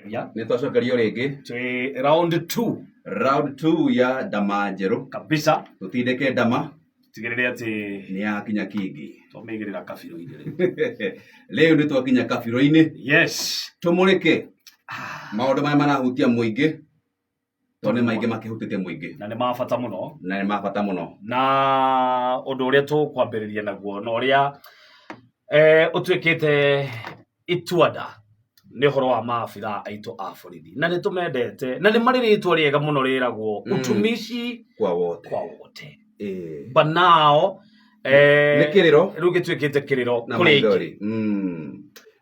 Ya. Nitwacokerio ringi. Twi round 2. Round 2 ya ndama njeru. Kabisa. Tutindike ndama. Tigirire ati ni yakinya kingi. Twamigirira kabiro-ini. Leo nĩ twakinya kabiro-ini. Yes. Tumurike. Maundu maya marahutia muingi. Tone maingi makihutite muingi. Na nĩ mabata mũno. Na nĩ mabata mũno. Na ũndũ ũrĩa tũkwambĩrĩria naguo na ũrĩa ũtuĩkĩte ituada nĩ ũhoro wa maabitha aitũ a borithi. Na nĩ tũmendete na nĩ marĩ rĩtwa rĩega mũno rĩragwo utumishi kwa wote. Kwa wote. But now nĩ kĩrĩro rĩu gĩtuĩkĩte kĩrĩro kũrĩ aingĩ.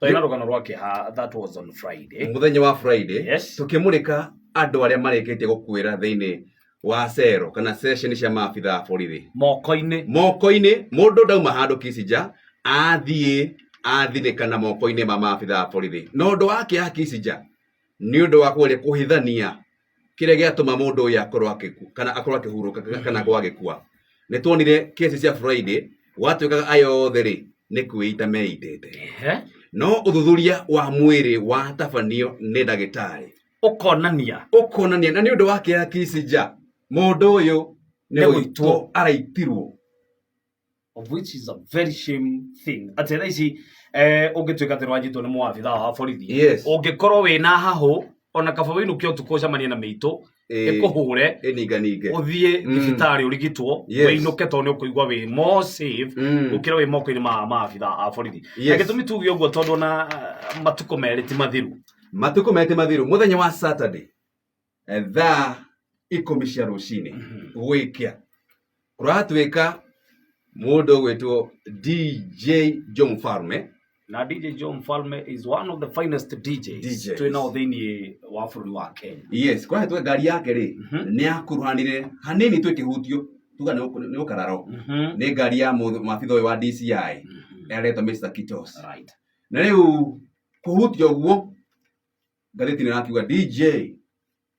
Twĩna rũgano rwa kĩeha that was on Friday. Mũthenya wa Friday. Yes. Tukĩmũrĩka andũ arĩa marĩkĩtie gũkuĩra thĩinĩ wa cero kana session cia maabitha a borithi. Moko-inĩ mũndũ ndauma handũ Kisinja athiĩ athinĩkana moko-inĩ ma maabitha a borithi. No ũndũ wa kĩeha Kisinja nĩ ũndũ wa kũhithania kĩrĩa gĩatũma mũndũ ũyũ akorwo akĩhurũka kana gwagĩkua. Nĩ tuonire kesi cia Friday gwatuĩkaga ayothe rĩ nĩ kwĩita meitĩte. No ũthuthuria wa mwĩrĩ watabanio nĩ ndagĩtarĩ ũkonania na nĩ ũndũ wa kĩeha Kisinja mũndũ ũyũ nĩ gũitwo araitirwo, of which is a very shame thing. Atĩ thaa ici ũngĩtuĩka atĩ nĩwanyitwo nĩ mũabitha wa borithi, ũngĩkorwo wĩna hahũ ona kaba wĩinũke ũtukũ ũcemanie na mĩitũ ĩkũhũre ũthiĩ thibitarĩ ũrigitwo wĩinũke tondũ nĩũkũigua wĩ more safe gũkĩra wĩ moko-inĩ ma maabitha a borithi. Na gĩtũmi tuge ũguo tondũ ona matukũ merĩ ti mathiru. Mũthenya wa Saturday thaa 10 cia rũcinĩ gwĩkia kũratuĩka mũndũ ũgwĩtwo DJ Joe Mfalme. Na DJ Joe Mfalme is one of the finest DJs twina thĩinĩ wa bũrũri wa Kenya. Yes, kwa hĩtũka ngari yake rĩ nĩ akuruhanire hanini twĩkĩhutio tuga nĩ ũkararo nĩ ngari ya maabitha ũyũ wa DCI eretwo Mr. Kitos. Na rĩu kũhutio ũguo ngathĩti nĩ rakiuga DJ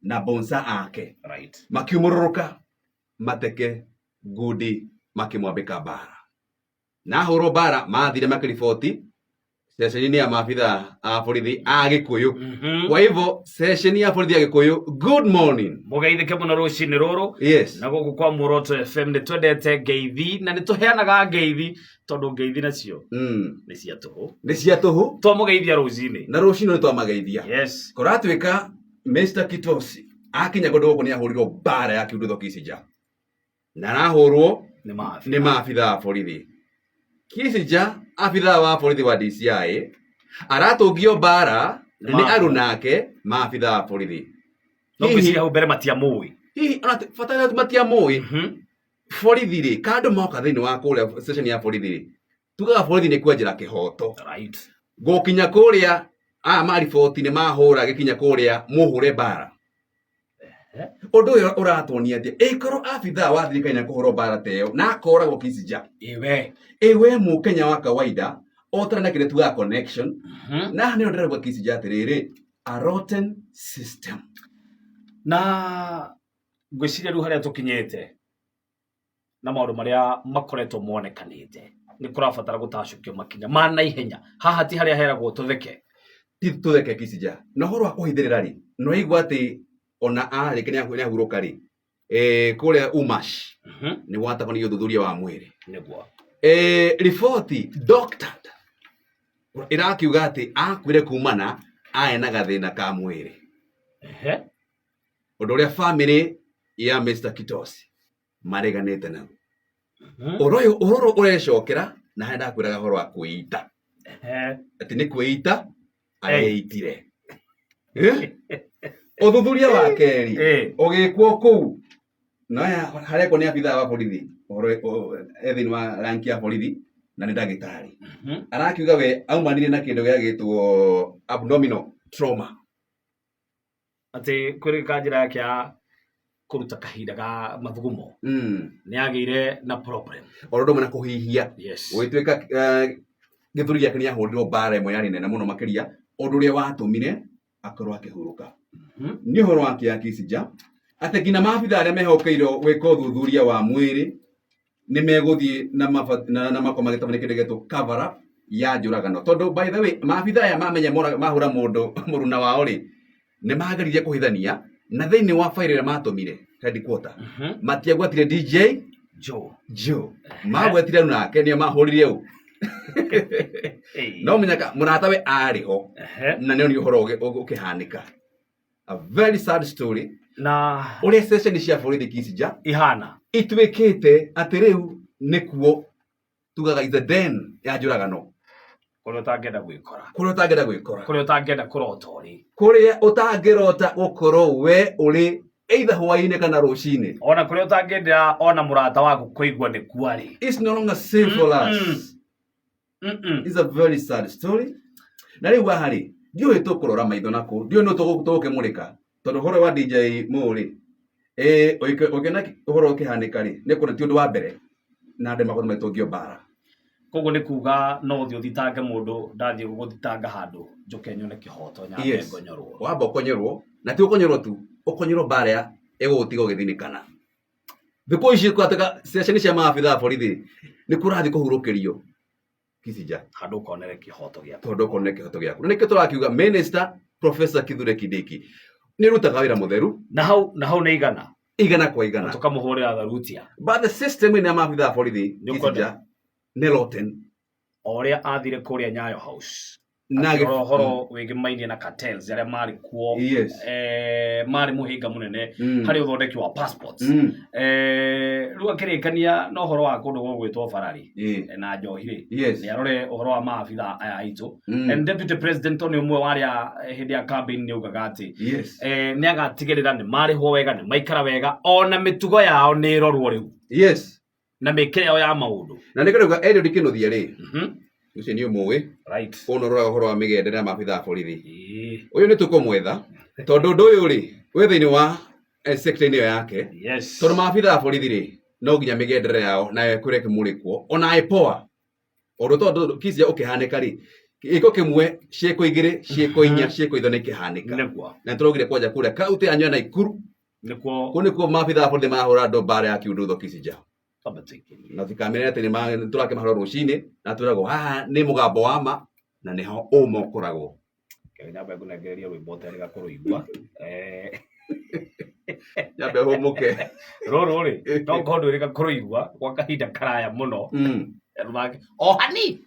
na bonsa ake makiumũrũrũka mateke ngundi makĩmwambĩka mbara. Na hũrwo mbara mathire makĩriboti session ya maabitha a borithi a Gĩkũyũ. Kwa hivyo session ya borithi a Gĩkũyũ, good morning. Mũgeithĩke mũno rũcinĩ rũrũ. Yes. Na gũkũ kwa Muoroto FM nĩ twendete ngeithi na nĩ tũheanaga ngeithi tondũ ngeithi nacio nĩ cia tũhũ. Twamũgeithia rũcinĩ. Na rũcinĩ nĩ twamageithia. Yes. Kũratuĩka Mr. Kitos akinya kũndũ gũkũ nĩ ahũrirwo mbara ya Kiundutho Kisinja. Na arahũrwo nĩ maabitha a borithi. Kisinja abitha wa borithi wa DCI aratũngio mbara nĩ arunake maabitha a borithi. No gwĩciria hau mbere matiamũĩ. Hihi fataya matiamũĩ. Borithi rĩ kandũ moka thĩinĩ wa kũrĩa session ya borithi rĩ tugaga borithi nĩ kwenjera kĩhoto. Gũkinya kũrĩa mariboti nĩ mahũra gĩkinya kũrĩa mũhũre mbara. Ũndũ ũyũ ũratuonia atĩ ĩkorwo abitha wa thirikari na kũhũrwo mbara ta ĩyo na akoragwo Kisinja ewe mũkenya wa kawaida otara na kĩrĩa tugaga connection. Na nĩ ndĩrauga Kisinja atĩrĩrĩ a rotten system. Na ngwĩciria rĩu harĩa tũkinyĩte na maũndũ marĩa makoretwo monekanĩte nĩ kũrabatara gũtacũkio makinya ma naihenya. Haha ti harĩa heragwo tũtheke Kisinja. Na ũhoro wa kũhithĩrĩra rĩ no igua atĩ ona arĩke nĩ ahurũka rĩ kũrĩa Umash nĩ gwatabanio ũthuthuria wa mwĩrĩ. Riboti doctored ĩrakiuga atĩ akuire kumana aena gathĩna ka mwĩrĩ. Ũndũ ũrĩa family ya Mr. Kitos mareganĩte naguo. Ũhoro ũrecokera na harĩa ndakwĩraga ũhoro wa kwĩita atĩ nĩ kwĩita areitire. Ũthuthuria wa kerĩ ũgĩkwo kũu na harĩa nĩ abitha wa borithi thĩinĩ wa ranki ya borithi na nĩ ndagĩtarĩ arakiuga we aumanire na kĩndũ gĩagĩtwo abdominal trauma. Atĩ kũrĩ kanjĩra yake ya kũruta kahinda ga mathugumo nĩ agĩire na problem ũndũ ũmwe na kũhihia. Gũgĩtuĩka gĩthũri gĩake nĩ ahũrirwo mbara ĩmwe yarĩ nene mũno makĩria ũndũ ũrĩa watũmire akorwo akĩhurũka. Nĩ ũhoro wa kĩeha Kisinja atĩ nginya maabitha arĩa mehokeirwo gwĩka ũthuthuria wa mwĩrĩ nĩ megũthiĩ na makoma gĩtabania kĩndũ gĩtwo cover up ya njũragano. Tondũ by the way maabitha aya mamenya mahũra mũndũ mũruna wao rĩ nĩ mageririe kũhithania na thĩinĩ wa faili ĩrĩa matũmire headquarter matiagwetire DJ Joe magwetire nake nĩ mahũrire ũũ no menyaka mũratawe arĩ ho na nĩ ũhoro ũkĩhanĩka. A very sad story. Na ũrĩa session cia borithi Kissinger ihana ituĩkĩte atĩ rĩu nĩkuo tugaga is the den ya njũragano. Kũrĩa ũtangĩenda gwĩkora. Kũrĩa ũtangĩenda kũrota ũrĩ. Kũrĩa ũtangĩrota gũkorwo we ũrĩ either hwaĩ-inĩ kana rũcinĩ. Ona kũrĩa ũtangĩenda ona mũrata waku kũigua nĩ kuarĩ. It's no longer safe for us. It's a very sad story. Na rĩu haha-rĩ ndiũĩ tũkũrora maitho nakũ, ndiũĩ no tũgũkĩmũrĩka tondũ ũhoro wa DJ Mo-rĩ ũkĩona ũhoro ũkĩhanĩka-rĩ nĩ kũrĩ ti ũndũ wa mbere na andũ makoretwo magĩtũngio mbara. Koguo nĩ kuga no ũthiĩ ũthitange mũndũ ndathiĩ gũthitanga handũ njoke nyone kĩhoto nyambe ngonyorwo. Wamba ũkonyorwo na ti ũkonyorwo tu, ũkonyorwo mbara ya ĩgũgũtiga ũgĩthinĩkana. Thikũ ici kwataka session cia maabitha a borithi nĩ kũrathiĩ kũhurũkĩrio Kissinger handũ ũkonere kĩhoto gĩaku. Tondũ ũkonere kĩhoto gĩaku. Na nĩkĩo tũrakiuga Minister Professor Kithure Kindiki nĩ rutaga wĩra mũtheru na hau nĩ igana kwa igana tukamũhũrĩra tharutia. But the system ĩrĩa maabitha a borithi Kissinger nĩ rotten. Ũrĩa athire kũrĩa Nyayo House na ũhoro wĩgĩmainie na cartels arĩa marĩ kuo marĩ mũhĩnga mũnene harĩ ũthondeki wa passports. Rĩu akĩrĩkania na ũhoro wa kũndũ gwĩtwo Barari na Njohi-rĩ nĩ arore ũhoro wa maabitha aya aitũ. And Deputy President nĩ ũmwe wa arĩa hĩndĩ ya campaign nĩ augaga atĩ nĩ agatigĩrĩra nĩ marĩhwo wega, nĩ maikara wega, ona mĩtugo yao nĩ ĩrorwo rĩu na mĩkĩre yao ya maũndũ. Na nĩ kĩrauga Eliud Kĩnuthia-rĩ ucio nĩ ũmũĩ ũnororaga ũhoro wa mĩgendere ya maabitha a borithi. Ũyũ nĩ tũkũmwetha tondũ ũndũ ũyũ-rĩ wĩ thĩinĩ wa sector-inĩ ĩyo yake tondũ maabitha a borithi-rĩ no nginya mĩgendere yao na kũrĩa kĩmũrĩkwo ona IPOA ũndũ tondũ Kissinger ũkĩhanĩka-rĩ gĩko kĩmwe ciĩko igĩrĩ ciĩko inya ciĩko ithano ikĩhanĩka na nĩtũraugire kwanja kũrĩa kaũntĩ ya Nyua na Nakuru kũu nĩkuo maabitha a borithi marahũra andũ mbara ya kiundutho Kissinger. Na tikamenya atĩ nĩ tũrakĩmahũra rũcinĩ na tũragwo haha nĩ mũgambo wa ma na nĩho ũma ũkoragwo. Nyambe ngũnengereria rwĩmbo ũterĩga kũrũigua nyambe hũmũke rũrũ-rĩ no ngorwo ndwĩrĩga kũrũigua gwa kahinda karaya mũno o hanini